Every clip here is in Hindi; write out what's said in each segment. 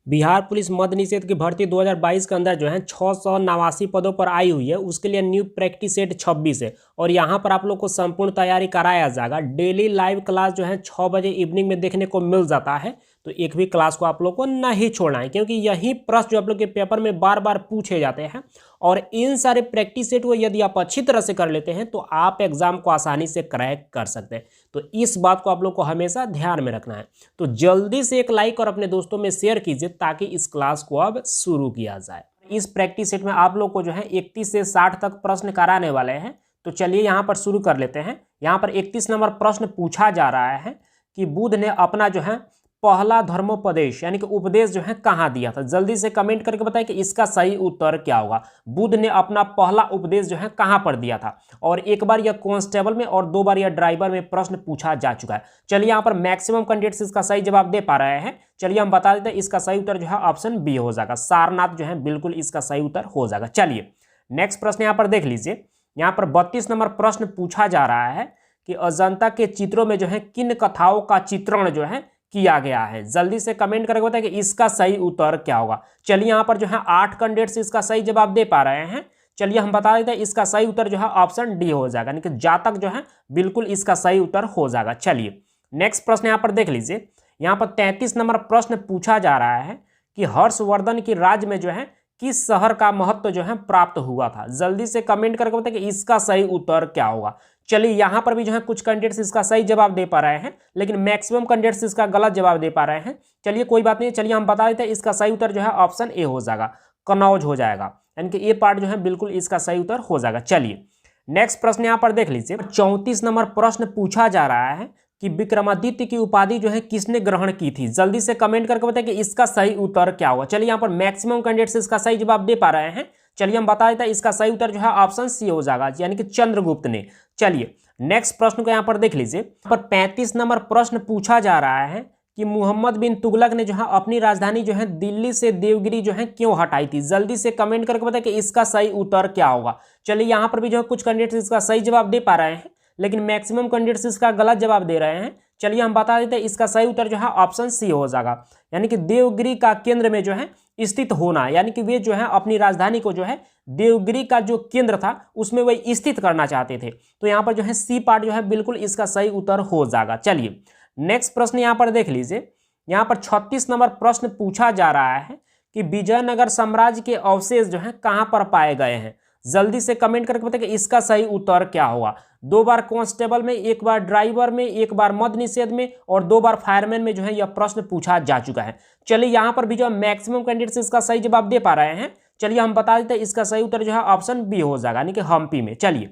बिहार पुलिस मद्य निषेध की भर्ती 2022 के अंदर जो है 689 पदों पर आई हुई है। उसके लिए न्यू प्रैक्टिस सेट 26 है और यहाँ पर आप लोग को संपूर्ण तैयारी कराया जाएगा। डेली लाइव क्लास जो है 6 बजे इवनिंग में देखने को मिल जाता है, तो एक भी क्लास को आप लोग को नहीं छोड़ना है, क्योंकि यही प्रश्न जो आप लोग के पेपर में बार बार पूछे जाते हैं और इन सारे प्रैक्टिस सेट को यदि आप अच्छी तरह से कर लेते हैं तो आप एग्जाम को आसानी से क्रैक कर सकते हैं। तो इस बात को आप लोग को हमेशा ध्यान में रखना है। तो जल्दी से एक लाइक और अपने दोस्तों में शेयर कीजिए ताकि इस क्लास को अब शुरू किया जाए। इस प्रैक्टिस सेट में आप लोग को जो है 31 से 60 तक प्रश्न कराने वाले हैं। तो चलिए यहाँ पर शुरू कर लेते हैं। यहाँ पर 31 नंबर प्रश्न पूछा जा रहा है कि बुद्ध ने अपना जो है पहला धर्मोपदेश यानी कि उपदेश जो है कहाँ दिया था। जल्दी से कमेंट करके बताएं कि इसका सही उत्तर क्या होगा। बुद्ध ने अपना पहला उपदेश जो है कहाँ पर दिया था, और एक बार यह कांस्टेबल में और 2 बार यह ड्राइवर में प्रश्न पूछा जा चुका है। चलिए यहाँ पर मैक्सिमम कैंडिडेट्स इसका सही जवाब दे पा रहे हैं। चलिए हम बता देते हैं, इसका सही उत्तर जो है ऑप्शन बी हो जाएगा। सारनाथ जो है बिल्कुल इसका सही उत्तर हो जाएगा। चलिए नेक्स्ट प्रश्न यहाँ पर देख लीजिए। यहाँ पर 32 नंबर प्रश्न पूछा जा रहा है कि अजंता के चित्रों में जो है किन कथाओं का चित्रण जो है किया गया है। जल्दी से कमेंट करके बताएं कि इसका सही उत्तर क्या होगा। चलिए यहाँ पर जो है 8 कैंडिडेट्स इसका सही जवाब दे पा रहे हैं। चलिए हम बता देते हैं, इसका सही उत्तर जो है ऑप्शन डी हो जाएगा, यानी कि जातक जो है बिल्कुल इसका सही उत्तर हो जाएगा। चलिए नेक्स्ट प्रश्न यहाँ पर देख लीजिए। यहाँ पर 33 नंबर प्रश्न पूछा जा रहा है कि हर्षवर्धन की राज्य में जो है किस शहर का महत्व जो है प्राप्त हुआ था। जल्दी से कमेंट करके बताएं कि इसका सही उत्तर क्या होगा। चलिए यहाँ पर भी जो है कुछ कैंडिडेट्स इसका सही जवाब दे पा रहे हैं, लेकिन मैक्सिमम कैंडिडेट्स इसका गलत जवाब दे पा रहे हैं। चलिए कोई बात नहीं, चलिए हम बता देते हैं, इसका सही उत्तर जो है ऑप्शन ए हो जाएगा, कन्नौज हो जाएगा, यानी कि ये पार्ट जो है बिल्कुल इसका सही उत्तर हो जाएगा। चलिए नेक्स्ट प्रश्न यहाँ पर देख लीजिए। 34 नंबर प्रश्न पूछा जा रहा है कि विक्रमादित्य की उपाधि जो है किसने ग्रहण की थी। जल्दी से कमेंट करके बताएं कि इसका सही उत्तर क्या होगा। चलिए यहाँ पर मैक्सिमम कैंडिडेट्स इसका सही जवाब दे पा रहे हैं। चलिए हम बता देते हैं, इसका सही उत्तर जो है ऑप्शन सी हो जाएगा, यानी कि चंद्रगुप्त ने। चलिए नेक्स्ट प्रश्न को यहाँ पर देख लीजिए। पर 35 नंबर प्रश्न पूछा जा रहा है कि मुहम्मद बिन तुगलक ने जो है अपनी राजधानी जो है दिल्ली से देवगिरी जो है क्यों हटाई थी। जल्दी से कमेंट करके बताएं कि इसका सही उत्तर क्या होगा। चलिए यहाँ पर भी जो है कुछ कैंडिडेट्स इसका सही जवाब दे पा रहे हैं, लेकिन मैक्सिमम कैंडिडेट्स इसका गलत जवाब दे रहे हैं। चलिए हम बता देते हैं, इसका सही उत्तर जो है ऑप्शन सी हो जाएगा, यानी कि देवगिरी का केंद्र में जो है स्थित होना, यानी कि वे जो है अपनी राजधानी को जो है देवगिरी का जो केंद्र था उसमें वे स्थित करना चाहते थे। तो यहाँ पर जो है सी पार्ट जो है बिल्कुल इसका सही उत्तर हो जाएगा। चलिए नेक्स्ट प्रश्न यहाँ पर देख लीजिए। यहाँ पर 36 नंबर प्रश्न पूछा जा रहा है कि विजयनगर साम्राज्य के अवशेष जो है कहाँ पर पाए गए हैं। जल्दी से कमेंट करके बताइए कि इसका सही उत्तर क्या होगा। 2 बार कांस्टेबल में, 1 बार ड्राइवर में, 1 बार मद्य निषेध में और 2 बार फायरमैन में जो है यह प्रश्न पूछा जा चुका है। चलिए यहाँ पर भी जो मैक्सिमम कैंडिडेट्स इसका सही जवाब दे पा रहे हैं। चलिए हम बता देते हैं, इसका सही उत्तर जो है ऑप्शन बी हो जाएगा, यानी कि हम्पी में। चलिए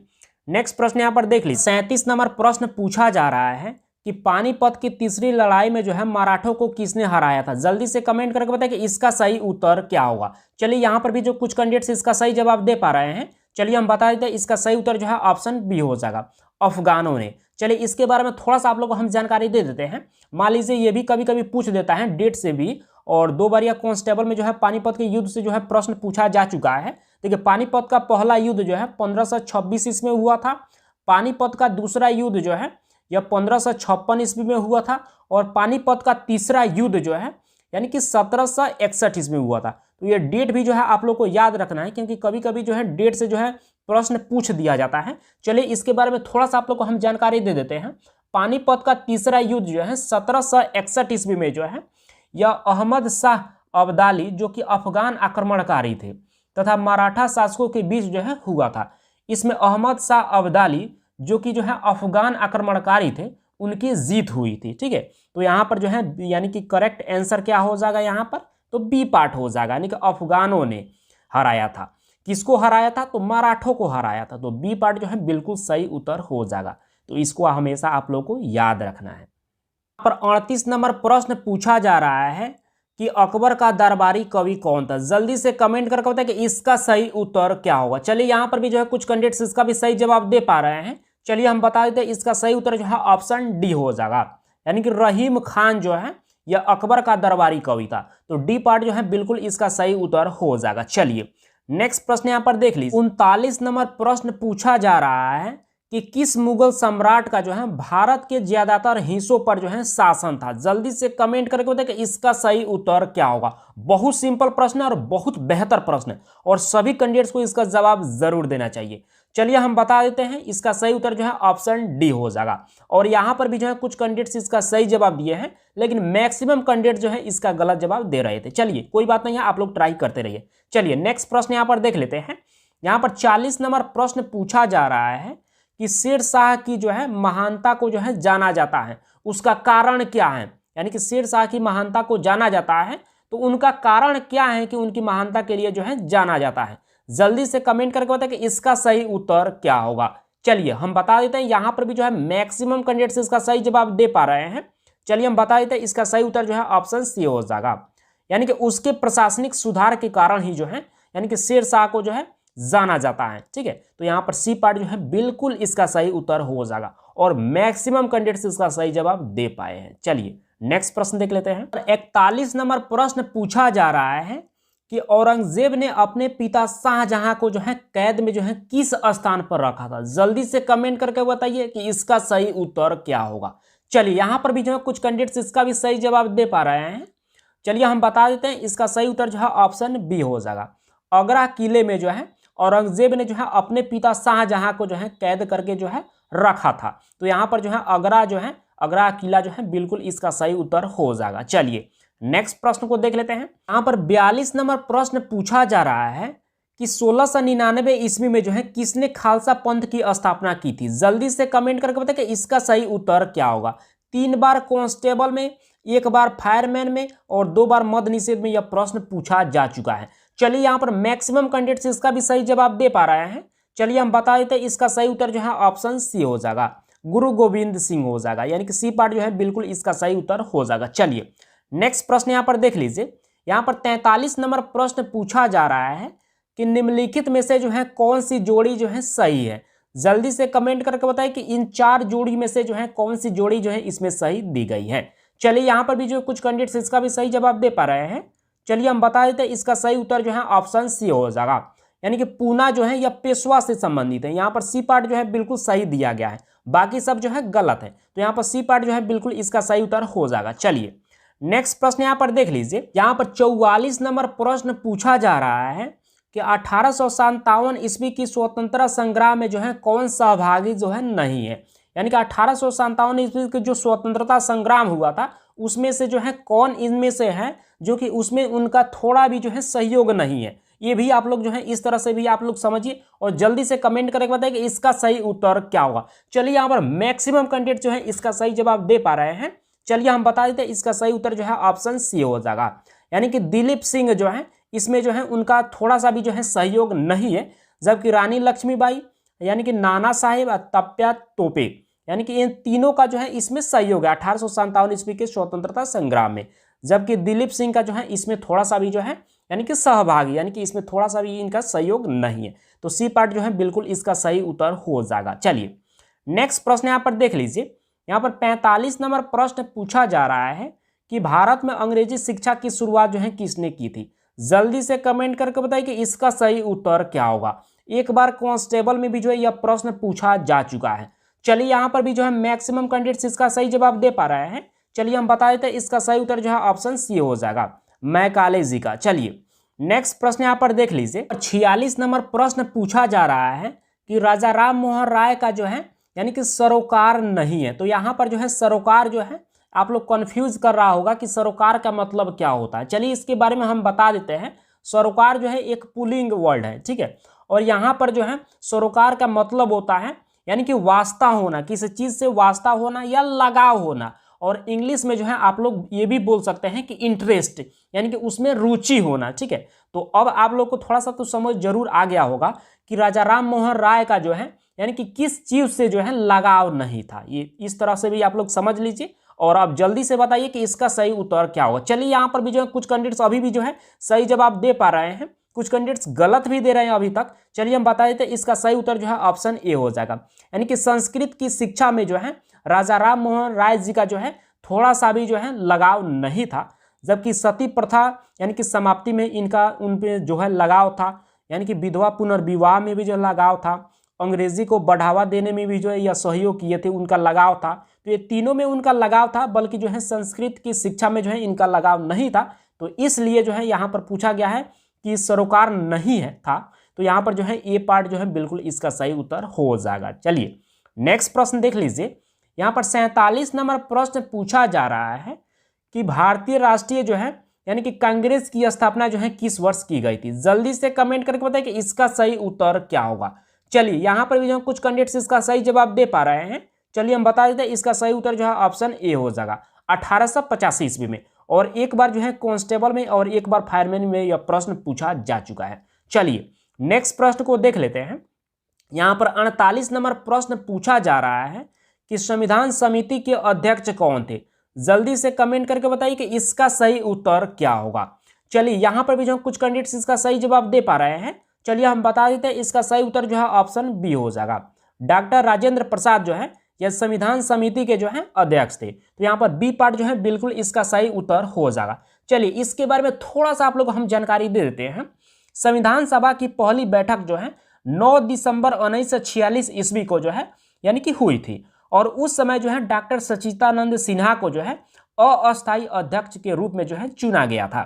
नेक्स्ट प्रश्न यहाँ पर देख लीजिए। 37 नंबर प्रश्न पूछा जा रहा है कि पानीपत की तीसरी लड़ाई में जो है मराठों को किसने हराया था। जल्दी से कमेंट करके बताएं कि इसका सही उत्तर क्या होगा। चलिए यहाँ पर भी जो कुछ कैंडिडेट्स इसका सही जवाब दे पा रहे हैं। चलिए हम बता देते हैं, इसका सही उत्तर जो है ऑप्शन बी हो जाएगा, अफगानों ने। चलिए इसके बारे में थोड़ा सा आप लोगों को हम जानकारी दे देते हैं। मान लीजिए ये भी कभी कभी पूछ देता है डेट से भी, और 2 बार या कांस्टेबल में जो है पानीपत के युद्ध से जो है प्रश्न पूछा जा चुका है। देखिए पानीपत का पहला युद्ध जो है 1526 ईस्वी में हुआ था। पानीपत का दूसरा युद्ध जो है यह 1556 ईस्वी में हुआ था, और पानीपत का तीसरा युद्ध जो है यानी कि 1761 ईस्वी में हुआ था। तो ये डेट भी जो है आप लोग को याद रखना है, क्योंकि कभी कभी जो है डेट से जो है प्रश्न पूछ दिया जाता है। चलिए इसके बारे में थोड़ा सा आप लोग को हम जानकारी दे देते हैं। पानीपत का तीसरा युद्ध जो है 1761 ईस्वी में जो है यह अहमद शाह अब्दाली जो कि अफगान आक्रमणकारी थे तथा मराठा शासकों के बीच जो है हुआ था। इसमें अहमद शाह अब्दाली जो कि जो है अफगान आक्रमणकारी थे, उनकी जीत हुई थी। ठीक है, तो यहाँ पर जो है यानी कि करेक्ट आंसर क्या हो जाएगा यहाँ पर, तो बी पार्ट हो जाएगा, यानी कि अफगानों ने हराया था। किसको हराया था, तो मराठों को हराया था। तो बी पार्ट जो है बिल्कुल सही उत्तर हो जाएगा। तो इसको हमेशा आप लोग को याद रखना है। पर 38 नंबर प्रश्न पूछा जा रहा है कि अकबर का दरबारी कवि कौन था। जल्दी से कमेंट करके बताएं कि इसका सही उत्तर क्या होगा। चलिए यहाँ पर भी जो है कुछ कैंडिडेट्स इसका भी सही जवाब दे पा रहे हैं। चलिए हम बता देते हैं, इसका सही उत्तर जो है ऑप्शन डी हो जाएगा, यानी कि रहीम खान जो है यह अकबर का दरबारी कवि था। तो डी पार्ट जो है बिल्कुल इसका सही उत्तर हो जाएगा। चलिए नेक्स्ट प्रश्न यहाँ पर देख लीजिए। 39 नंबर प्रश्न पूछा जा रहा है कि किस मुगल सम्राट का जो है भारत के ज्यादातर हिस्सों पर जो है शासन था? जल्दी से कमेंट करके बताइए कि इसका सही उत्तर क्या होगा। बहुत सिंपल प्रश्न है और बहुत बेहतर प्रश्न है और सभी कैंडिडेट्स को इसका जवाब जरूर देना चाहिए। चलिए हम बता देते हैं, इसका सही उत्तर जो है ऑप्शन डी हो जाएगा। और यहां पर भी जो है कुछ कैंडिडेट्स इसका सही जवाब दिए हैं, लेकिन मैक्सिमम कैंडिडेट जो है इसका गलत जवाब दे रहे थे। चलिए कोई बात नहीं है, आप लोग ट्राई करते रहिए। चलिए नेक्स्ट प्रश्न यहां पर देख लेते हैं। यहां पर 40 नंबर प्रश्न पूछा जा रहा है कि शेर शाह की जो है महानता को जो है जाना जाता है, उसका कारण क्या है? यानी कि शेर शाह की महानता को जाना जाता है तो उनका कारण क्या है कि उनकी महानता के लिए जो है जाना जाता है? जल्दी से कमेंट करके बताएं कि इसका सही उत्तर क्या होगा। चलिए हम बता देते हैं, यहां पर भी जो है मैक्सिमम कैंडिडेट्स इसका सही जवाब दे पा रहे हैं। चलिए हम बता देते हैं, इसका सही उत्तर जो है ऑप्शन सी हो जाएगा। यानी कि उसके प्रशासनिक सुधार के कारण ही जो है यानी कि शेर शाह को जो है जाना जाता है। ठीक है, तो यहां पर सी पार्ट जो है बिल्कुल इसका सही उत्तर हो जाएगा और मैक्सिमम कैंडिडेट्स इसका सही जवाब दे पाए हैं। चलिए नेक्स्ट प्रश्न देख लेते हैं। 41 नंबर प्रश्न पूछा जा रहा है कि औरंगजेब ने अपने पिता शाहजहां को जो है कैद में जो है किस स्थान पर रखा था? जल्दी से कमेंट करके बताइए कि इसका सही उत्तर क्या होगा। चलिए यहां पर भी जो है कुछ कैंडिडेट्स इसका भी सही जवाब दे पा रहे हैं। चलिए हम बता देते हैं, इसका सही उत्तर जो है ऑप्शन बी हो जाएगा। आगरा किले में जो है औरंगजेब ने जो है अपने पिता शाहजहां को जो है कैद करके जो है रखा था। तो यहां पर जो है आगरा किला जो है बिल्कुल इसका सही उत्तर हो जाएगा। चलिए नेक्स्ट प्रश्न को देख लेते हैं। यहां पर 42 नंबर प्रश्न पूछा जा रहा है कि 1699 ईस्वी में जो है किसने खालसा पंथ की स्थापना की थी? जल्दी से कमेंट करके बताइए कि इसका सही उत्तर क्या होगा। 3 बार कांस्टेबल में, 1 बार फायरमैन में और 2 बार मद्य निषेध में यह प्रश्न पूछा जा चुका है। चलिए यहां पर मैक्सिमम कैंडिडेट्स इसका भी सही जवाब दे पा रहे हैं। चलिए हम बता देते हैं, इसका सही उत्तर जो है ऑप्शन सी हो जाएगा, गुरु गोविंद सिंह हो जाएगा। यानी कि सी पार्ट जो है बिल्कुल इसका सही उत्तर हो जाएगा। चलिए नेक्स्ट प्रश्न यहां पर देख लीजिए। यहां पर 43 नंबर प्रश्न पूछा जा रहा है कि निम्नलिखित में से जो है कौन सी जोड़ी जो है सही है? जल्दी से कमेंट करके बताइए कि इन 4 जोड़ी में से जो है कौन सी जोड़ी जो है इसमें सही दी गई है। चलिए यहां पर भी जो कुछ कैंडिडेट्स इसका भी सही जवाब दे पा रहे हैं। चलिए हम बता देते हैं, इसका सही उत्तर जो है ऑप्शन सी हो जाएगा। यानी कि पूना जो है यह पेशवा से संबंधित है। यहाँ पर सी पार्ट जो है बिल्कुल सही दिया गया है, बाकी सब जो है गलत है। तो यहाँ पर सी पार्ट जो है बिल्कुल इसका सही उत्तर हो जाएगा। चलिए नेक्स्ट प्रश्न यहाँ पर देख लीजिए। यहाँ पर 44 नंबर प्रश्न पूछा जा रहा है कि 1857 ईस्वी की स्वतंत्रता संग्राम में जो है कौन सहभागी जो है नहीं है? यानी कि 1857 ईस्वी के जो स्वतंत्रता संग्राम हुआ था उसमें से जो है कौन इनमें से है जो कि उसमें उनका थोड़ा भी जो है सहयोग नहीं है? ये भी आप लोग जो है इस तरह से भी आप लोग समझिए और जल्दी से कमेंट करके बताइए कि इसका सही उत्तर क्या होगा। चलिए यहाँ पर मैक्सिमम कैंडिडेट जो है इसका सही जवाब दे पा रहे हैं। चलिए हम बता देते हैं, इसका सही उत्तर जो है ऑप्शन सी हो जाएगा। यानी कि दिलीप सिंह जो है इसमें जो है उनका थोड़ा सा भी जो है सहयोग नहीं है, जबकि रानी लक्ष्मीबाई यानी कि नाना साहेब और तप्या तोपे यानी कि इन तीनों का जो है इसमें सहयोग है 1857 ईस्वी के स्वतंत्रता संग्राम में। जबकि दिलीप सिंह का जो है इसमें थोड़ा सा भी जो है यानी कि सहभागी यानी कि इसमें थोड़ा सा भी इनका सहयोग नहीं है। तो सी पार्ट जो है बिल्कुल इसका सही उत्तर हो जाएगा। चलिए नेक्स्ट प्रश्न यहाँ पर देख लीजिए। यहाँ पर 45 नंबर प्रश्न पूछा जा रहा है कि भारत में अंग्रेजी शिक्षा की शुरुआत जो है किसने की थी? जल्दी से कमेंट करके बताइए कि इसका सही उत्तर क्या होगा। 1 बार कांस्टेबल में भी जो है यह प्रश्न पूछा जा चुका है। चलिए यहाँ पर भी जो है मैक्सिमम कैंडिडेट्स इसका सही जवाब दे पा रहे हैं। चलिए हम बता देते हैं, इसका सही उत्तर जो है ऑप्शन सी हो जाएगा, मैकाले जी का। चलिए नेक्स्ट प्रश्न यहाँ पर देख लीजिए। 46 नंबर प्रश्न पूछा जा रहा है कि राजा राम मोहन राय का जो है यानी कि सरोकार नहीं है। तो यहाँ पर जो है सरोकार जो है आप लोग कंफ्यूज कर रहा होगा कि सरोकार का मतलब क्या होता है। चलिए इसके बारे में हम बता देते हैं। सरोकार जो है एक पुलिंग वर्ड है, ठीक है, और यहाँ पर जो है सरोकार का मतलब होता है यानी कि वास्ता होना, किसी चीज से वास्ता होना या लगाव होना। और इंग्लिश में जो है आप लोग ये भी बोल सकते हैं कि इंटरेस्ट यानी कि उसमें रुचि होना। ठीक है, तो अब आप लोग को थोड़ा सा तो समझ जरूर आ गया होगा कि राजा राम मोहन राय का जो है यानी कि किस चीज से जो है लगाव नहीं था। ये इस तरह से भी आप लोग समझ लीजिए और आप जल्दी से बताइए कि इसका सही उत्तर क्या होगा। चलिए यहाँ पर भी जो है कुछ कैंडिडेट्स अभी भी जो है सही जवाब दे पा रहे हैं, कुछ कैंडिडेट्स गलत भी दे रहे हैं अभी तक। चलिए हम बता देते हैं, इसका सही उत्तर जो है ऑप्शन ए हो जाएगा। यानी कि संस्कृत की शिक्षा में जो है राजा राम मोहन राय जी का जो है थोड़ा सा भी जो है लगाव नहीं था, जबकि सती प्रथा यानी कि समाप्ति में इनका उन पे जो है लगाव था, यानी कि विधवा पुनर्विवाह में भी जो लगाव था, अंग्रेजी को बढ़ावा देने में भी जो है यह सहयोग किए थे, उनका लगाव था। तो ये तीनों में उनका लगाव था, बल्कि जो है संस्कृत की शिक्षा में जो है इनका लगाव नहीं था। तो इसलिए जो है यहाँ पर पूछा गया है कि सरोकार नहीं है था। तो यहाँ पर जो है ए पार्ट जो है बिल्कुल इसका सही उत्तर हो जाएगा। चलिए नेक्स्ट प्रश्न देख लीजिए। यहाँ पर 47 नंबर प्रश्न पूछा जा रहा है कि भारतीय राष्ट्रीय जो है यानी कि कांग्रेस की स्थापना जो है किस वर्ष की गई थी। जल्दी से कमेंट करके बताइए कि इसका सही उत्तर क्या होगा। चलिए यहाँ पर भी जो कुछ कैंडिडेट्स इसका सही जवाब दे पा रहे हैं। चलिए हम बता देते हैं, इसका सही उत्तर जो है ऑप्शन ए हो जाएगा 1885 ईस्वी में। और एक बार जो है कांस्टेबल में और एक बार फायरमैन में यह प्रश्न पूछा जा चुका है। चलिए नेक्स्ट प्रश्न को देख लेते हैं। यहाँ पर 48 नंबर प्रश्न पूछा जा रहा है कि संविधान समिति के अध्यक्ष कौन थे। जल्दी से कमेंट करके बताइए कि इसका सही उत्तर क्या होगा। चलिए यहाँ पर भी जो कुछ कैंडिडेट्स इसका सही जवाब दे पा रहे हैं। चलिए हम बता देते हैं, इसका सही उत्तर जो है ऑप्शन बी हो जाएगा। डॉक्टर राजेंद्र प्रसाद जो है यह संविधान समिति के जो है अध्यक्ष थे। तो यहाँ पर बी पार्ट जो है बिल्कुल इसका सही उत्तर हो जाएगा। चलिए इसके बारे में थोड़ा सा आप लोग हम जानकारी दे देते हैं। संविधान सभा की पहली बैठक जो है 9 दिसंबर 1946 ईस्वी को जो है यानी कि हुई थी। और उस समय जो है डॉक्टर सच्चिदानंद सिन्हा को जो है अस्थायी अध्यक्ष के रूप में जो है चुना गया था।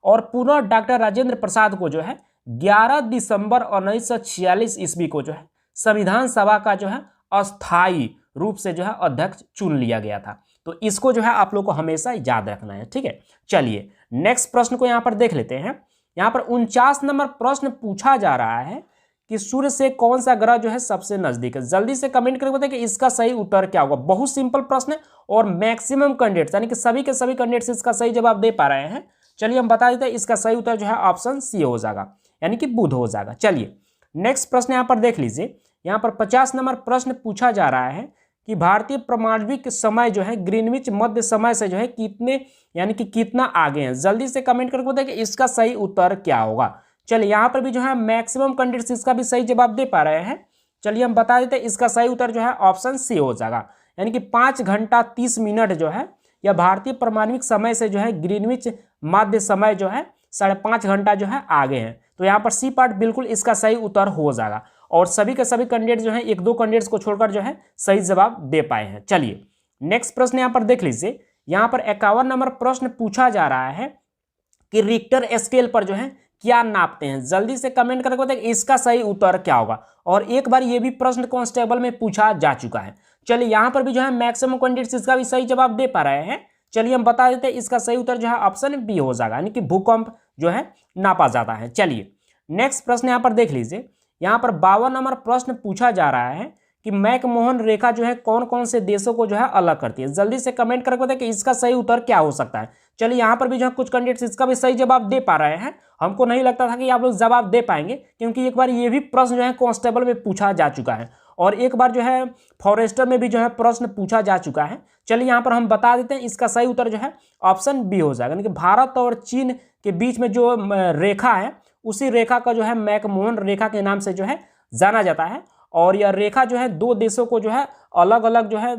और पुनः डॉक्टर राजेंद्र प्रसाद को जो है 11 दिसंबर 1946 ईस्वी को जो है संविधान सभा का जो है अस्थायी रूप से जो है अध्यक्ष चुन लिया गया था। तो इसको जो है आप लोग को हमेशा याद रखना है, ठीक है। चलिए नेक्स्ट प्रश्न को यहाँ पर देख लेते हैं। यहाँ पर 49 नंबर प्रश्न पूछा जा रहा है कि सूर्य से कौन सा ग्रह जो है सबसे नजदीक है। जल्दी से कमेंट करके बताइए कि इसका सही उत्तर क्या होगा। बहुत सिंपल प्रश्न है और मैक्सिमम कैंडिडेट्स यानी कि सभी के सभी कैंडिडेट्स इसका सही जवाब दे पा रहे हैं। चलिए हम बता देते हैं, इसका सही उत्तर जो है ऑप्शन सी हो जाएगा यानी कि बुध हो जाएगा। चलिए नेक्स्ट प्रश्न यहाँ पर देख लीजिए। यहाँ पर 50 नंबर प्रश्न पूछा जा रहा है कि भारतीय प्रमाणिक समय जो है ग्रीनविच मध्य समय से जो है कितने यानी कि कितना आगे हैं। जल्दी से कमेंट करके बताइए कि इसका सही उत्तर क्या होगा। चलिए यहाँ पर भी जो है मैक्सिमम कैंडिडेट्स इसका भी सही जवाब दे पा रहे हैं। चलिए हम बता देते हैं, इसका सही उत्तर जो है ऑप्शन सी हो जाएगा यानी कि 5 घंटा 30 मिनट जो है यह भारतीय प्रमाणिक समय से जो है ग्रीनविच मध्य समय जो है 5.5 घंटा जो है आगे हैं। तो यहाँ पर सी पार्ट बिल्कुल इसका सही उत्तर हो जाएगा। और सभी के सभी कैंडिडेट जो है एक दो कैंडिडेट्स को छोड़कर जो है सही जवाब दे पाए हैं। चलिए नेक्स्ट प्रश्न यहाँ पर देख लीजिए। यहाँ पर 51 नंबर प्रश्न पूछा जा रहा है कि रिक्टर स्केल पर जो है क्या नापते हैं। जल्दी से कमेंट करके बताइए इसका सही उत्तर क्या होगा। और एक बार ये भी प्रश्न कांस्टेबल में पूछा जा चुका है। चलिए यहाँ पर भी जो है मैक्सिमम कैंडिडेट्स इसका भी सही जवाब दे पा रहे हैं। चलिए हम बता देते हैं, इसका सही उत्तर जो है ऑप्शन बी हो जाएगा यानी कि भूकंप जो है नापा जाता है। चलिए नेक्स्ट प्रश्न यहाँ पर देख लीजिए। यहाँ पर 52 नंबर प्रश्न पूछा जा रहा है कि मैकमोहन रेखा जो है कौन कौन से देशों को जो है अलग करती है। जल्दी से कमेंट करके बताइए कि इसका सही उत्तर क्या हो सकता है। चलिए यहाँ पर भी जो है कुछ कैंडिडेट्स इसका भी सही जवाब दे पा रहे हैं। हमको नहीं लगता था कि आप लोग जवाब दे पाएंगे, क्योंकि एक बार ये भी प्रश्न जो है कांस्टेबल में पूछा जा चुका है और एक बार जो है फॉरेस्टर में भी जो है प्रश्न पूछा जा चुका है। चलिए यहाँ पर हम बता देते हैं, इसका सही उत्तर जो है ऑप्शन बी हो जाएगा यानी कि भारत और चीन के बीच में जो रेखा है उसी रेखा का जो है मैकमोहन रेखा के नाम से जो है जाना जाता है। और यह रेखा जो है दो देशों को जो है अलग अलग जो है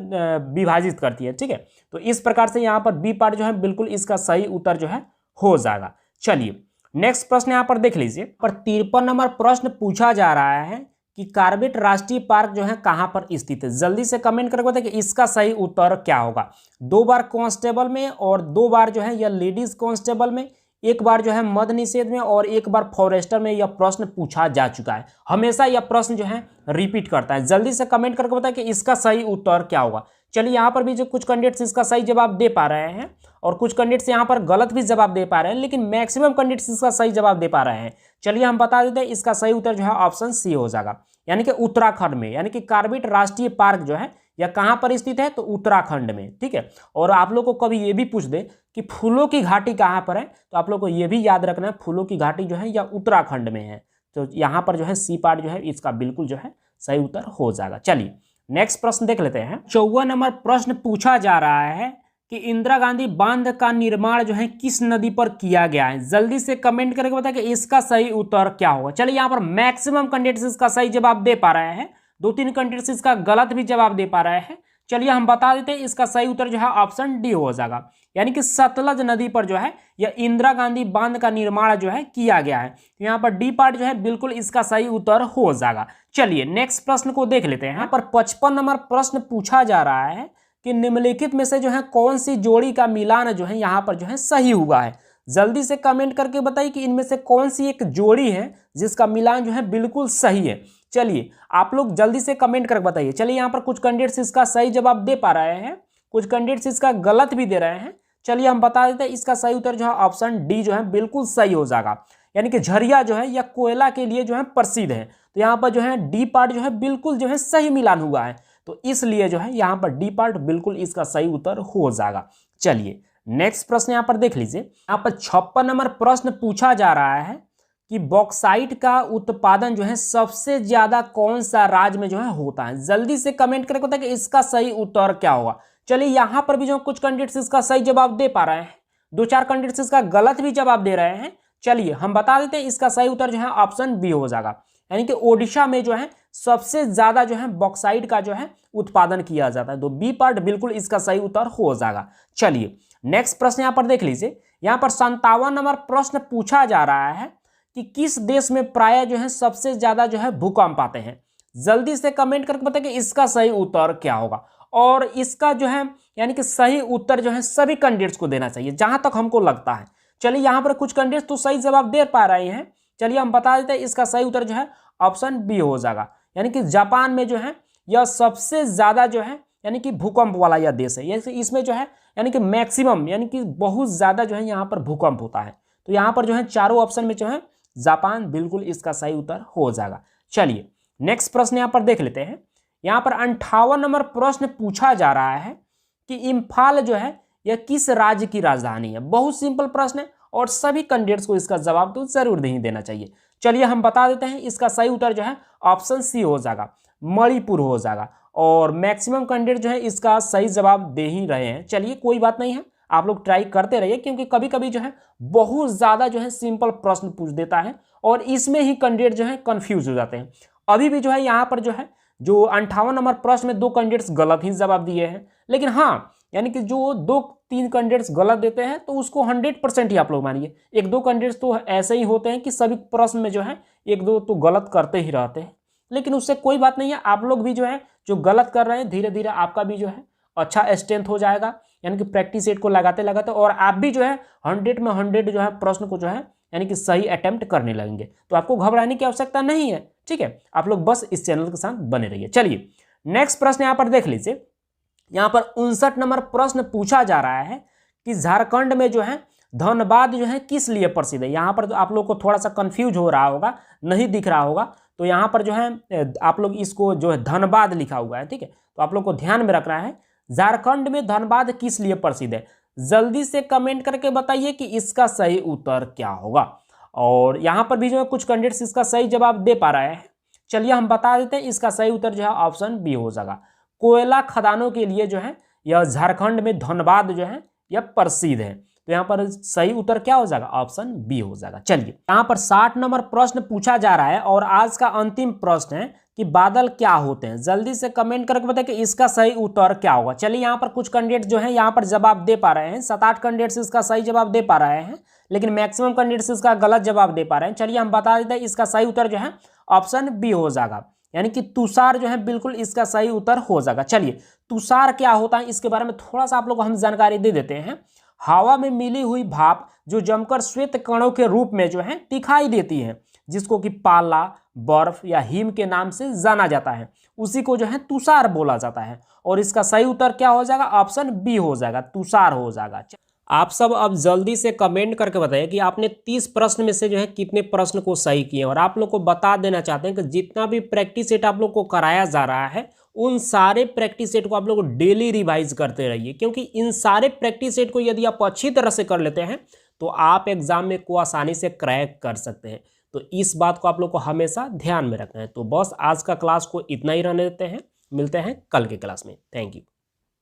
विभाजित करती है, ठीक है। तो इस प्रकार से यहाँ पर बी पार्ट जो है बिल्कुल इसका सही उत्तर जो है हो जाएगा। चलिए नेक्स्ट प्रश्न यहाँ पर देख लीजिए। पर 53 नंबर प्रश्न पूछा जा रहा है कि कार्बेट राष्ट्रीय पार्क जो है कहाँ पर स्थित है। जल्दी से कमेंट करके बताइए कि इसका सही उत्तर क्या होगा। 2 बार कांस्टेबल में और 2 बार जो है यह लेडीज कांस्टेबल में, एक बार जो है मद्य निषेध में और एक बार फॉरेस्टर में यह प्रश्न पूछा जा चुका है। हमेशा यह प्रश्न जो है रिपीट करता है। जल्दी से कमेंट करके बताएं कि इसका सही उत्तर क्या होगा। चलिए यहाँ पर भी जो कुछ कैंडिडेट्स इसका सही जवाब दे पा रहे हैं और कुछ कैंडिडेट्स यहाँ पर गलत भी जवाब दे पा रहे हैं, लेकिन मैक्सिमम कैंडिडेट्स इसका सही जवाब दे पा रहे हैं। चलिए हम बता देते हैं, इसका सही उत्तर जो है ऑप्शन सी हो जाएगा यानी कि उत्तराखंड में, यानी कि कार्बेट राष्ट्रीय पार्क जो है यह कहाँ पर स्थित है तो उत्तराखंड में, ठीक है। और आप लोग को कभी ये भी पूछ दे कि फूलों की घाटी कहाँ पर है तो आप लोग को ये भी याद रखना है फूलों की घाटी जो है यह उत्तराखंड में है। तो यहाँ पर जो है सी पार्ट जो है इसका बिल्कुल जो है सही उत्तर हो जाएगा। चलिए नेक्स्ट प्रश्न देख लेते हैं। 54 नंबर प्रश्न पूछा जा रहा है कि इंदिरा गांधी बांध का निर्माण जो है किस नदी पर किया गया है। जल्दी से कमेंट करके बताएं कि इसका सही उत्तर क्या होगा। चलिए यहाँ पर मैक्सिमम कैंडिडेट्स इसका सही जवाब दे पा रहे हैं, 2-3 कैंडिडेट्स इसका गलत भी जवाब दे पा रहे हैं। चलिए हम बता देते हैं, इसका सही उत्तर जो है ऑप्शन डी हो जाएगा, यानी कि सतलज नदी पर जो है यह इंदिरा गांधी बांध का निर्माण जो है किया गया है। तो यहाँ पर डी पार्ट जो है बिल्कुल इसका सही उत्तर हो जाएगा। चलिए नेक्स्ट प्रश्न को देख लेते हैं। यहाँ पर 55 नंबर प्रश्न पूछा जा रहा है कि निम्नलिखित में से जो है कौन सी जोड़ी का मिलान जो है यहाँ पर जो है सही हुआ है। जल्दी से कमेंट करके बताइए कि इनमें से कौन सी एक जोड़ी है जिसका मिलान जो है बिल्कुल सही है। चलिए आप लोग जल्दी से कमेंट करके बताइए। चलिए यहाँ पर कुछ कैंडिडेट्स इसका सही जवाब दे पा रहे हैं, कुछ कैंडिडेट्स इसका गलत भी दे रहे हैं। चलिए हम बता देते हैं, इसका सही उत्तर जो है ऑप्शन डी जो है बिल्कुल सही हो जाएगा, यानी कि झरिया जो है यह कोयला के लिए जो है प्रसिद्ध है। तो यहाँ पर जो है डी पार्ट जो है बिल्कुल जो है सही मिलान हुआ है, तो इसलिए जो है यहाँ पर डी पार्ट बिल्कुल इसका सही उत्तर हो जाएगा। चलिए नेक्स्ट प्रश्न यहाँ पर देख लीजिए। यहाँ पर 56 नंबर प्रश्न पूछा जा रहा है कि बॉक्साइट का उत्पादन जो है सबसे ज्यादा कौन सा राज्य में जो है होता है। जल्दी से कमेंट करके बताइए कि इसका सही उत्तर क्या होगा। चलिए यहाँ पर भी जो कुछ कैंडिडेट्स इसका सही जवाब दे पा रहे हैं, 2-4 कैंडिडेट्स इसका गलत भी जवाब दे रहे हैं। चलिए हम बता देते हैं, इसका सही उत्तर जो है ऑप्शन बी हो जाएगा, यानी कि ओडिशा में जो है सबसे ज्यादा जो है बॉक्साइट का जो है उत्पादन किया जाता है। तो बी पार्ट बिल्कुल इसका सही उत्तर हो जाएगा। चलिए नेक्स्ट प्रश्न यहाँ पर देख लीजिए। यहाँ पर 57 नंबर प्रश्न पूछा जा रहा है कि किस देश में प्राय जो है सबसे ज्यादा जो है भूकंप आते हैं। जल्दी से कमेंट करके बताइए कि इसका सही उत्तर क्या होगा, और इसका जो है यानी कि सही उत्तर जो है सभी कैंडिडेट्स को देना चाहिए जहां तक हमको लगता है। चलिए यहाँ पर कुछ कैंडिडेट्स तो सही जवाब दे पा रहे हैं। चलिए हम बता देते हैं, इसका सही उत्तर जो है ऑप्शन बी हो जाएगा, यानी कि जापान में जो है यह सबसे ज्यादा जो है यानी कि भूकंप वाला यह देश है। इसमें जो है यानी कि मैक्सिमम यानी कि बहुत ज्यादा जो है यहाँ पर भूकंप होता है। तो यहाँ पर जो है चारों ऑप्शन में जो है जापान बिल्कुल इसका सही उत्तर हो जाएगा। चलिए नेक्स्ट प्रश्न यहाँ पर देख लेते हैं। यहाँ पर 58 नंबर प्रश्न पूछा जा रहा है कि इम्फाल जो है यह किस राज्य की राजधानी है। बहुत सिंपल प्रश्न है और सभी कैंडिडेट्स को इसका जवाब तो जरूर नहीं देना चाहिए। चलिए हम बता देते हैं, इसका सही उत्तर जो है ऑप्शन सी हो जाएगा, मणिपुर हो जाएगा। और मैक्सिमम कैंडिडेट जो है इसका सही जवाब दे ही रहे हैं। चलिए कोई बात नहीं है, आप लोग ट्राई करते रहिए, क्योंकि कभी कभी जो है बहुत ज़्यादा जो है सिंपल प्रश्न पूछ देता है और इसमें ही कैंडिडेट जो है कंफ्यूज हो जाते हैं। अभी भी जो है यहाँ पर जो है जो 58 नंबर प्रश्न में 2 कैंडिडेट्स गलत ही जवाब दिए हैं, लेकिन हाँ यानी कि जो 2-3 कैंडिडेट्स गलत देते हैं तो उसको 100% ही आप लोग मानिए। 1-2 कैंडिडेट्स तो ऐसे ही होते हैं कि सभी प्रश्न में जो है 1-2 तो गलत करते ही रहते हैं, लेकिन उससे कोई बात नहीं है। आप लोग भी जो है जो गलत कर रहे हैं, धीरे धीरे आपका भी जो है अच्छा स्ट्रेंथ हो जाएगा, यानी कि प्रैक्टिस सेट को लगाते लगाते और आप भी जो है 100 में 100 जो है प्रश्न को जो है यानी कि सही अटेम्प्ट करने लगेंगे। तो आपको घबराने की आवश्यकता नहीं है, ठीक है। आप लोग बस इस चैनल के साथ बने रहिए। चलिए नेक्स्ट प्रश्न यहाँ पर देख लीजिए। यहाँ पर 59 नंबर प्रश्न पूछा जा रहा है कि झारखंड में जो है धनबाद जो है किस लिए प्रसिद्ध है। यहाँ पर आप लोग को थोड़ा सा कंफ्यूज हो रहा होगा, नहीं दिख रहा होगा, तो यहाँ पर जो है आप लोग इसको जो है धनबाद लिखा हुआ है, ठीक है। तो आप लोग को ध्यान में रखना है, झारखंड में धनबाद किस लिए प्रसिद्ध है। जल्दी से कमेंट करके बताइए कि इसका सही उत्तर क्या होगा। और यहाँ पर भी जो है कुछ कैंडिडेट्स इसका सही जवाब दे पा रहे हैं। चलिए हम बता देते हैं, इसका सही उत्तर जो है ऑप्शन बी हो जाएगा, कोयला खदानों के लिए जो है यह झारखंड में धनबाद जो है यह प्रसिद्ध है। तो यहाँ पर सही उत्तर क्या हो जाएगा, ऑप्शन बी हो जाएगा। चलिए यहाँ पर 60 नंबर प्रश्न पूछा जा रहा है और आज का अंतिम प्रश्न है कि बादल क्या होते हैं। जल्दी से कमेंट करके बताएं कि इसका सही उत्तर क्या होगा। चलिए यहाँ पर कुछ कैंडिडेट जो है यहाँ पर जवाब दे पा रहे हैं, 7-8 कैंडिडेट्स इसका सही जवाब दे पा रहे हैं, लेकिन मैक्सिमम कैंडिडेट्स इसका गलत जवाब दे पा रहे हैं। चलिए हम बता देते हैं, इसका सही उत्तर जो है ऑप्शन बी हो जाएगा, यानी कि तुषार जो है बिल्कुल इसका सही उत्तर हो जाएगा। चलिए तुषार क्या होता है इसके बारे में थोड़ा सा आप लोग हम जानकारी दे देते हैं। हवा में मिली हुई भाप जो जमकर श्वेत कणों के रूप में जो है दिखाई देती है, जिसको कि पाला, बर्फ या हिम के नाम से जाना जाता है, उसी को जो है तुषार बोला जाता है। और इसका सही उत्तर क्या हो जाएगा, ऑप्शन बी हो जाएगा, तुषार हो जाएगा। आप सब अब जल्दी से कमेंट करके बताइए कि आपने 30 प्रश्न में से जो है कितने प्रश्न को सही किए। और आप लोग को बता देना चाहते हैं कि जितना भी प्रैक्टिस सेट आप लोग को कराया जा रहा है, उन सारे प्रैक्टिस सेट को आप लोग डेली रिवाइज करते रहिए, क्योंकि इन सारे प्रैक्टिस सेट को यदि आप अच्छी तरह से कर लेते हैं तो आप एग्जाम में को आसानी से क्रैक कर सकते हैं। तो इस बात को आप लोग को हमेशा ध्यान में रखना है। तो बस आज का क्लास को इतना ही रहने देते हैं, मिलते हैं कल के क्लास में। Thank you.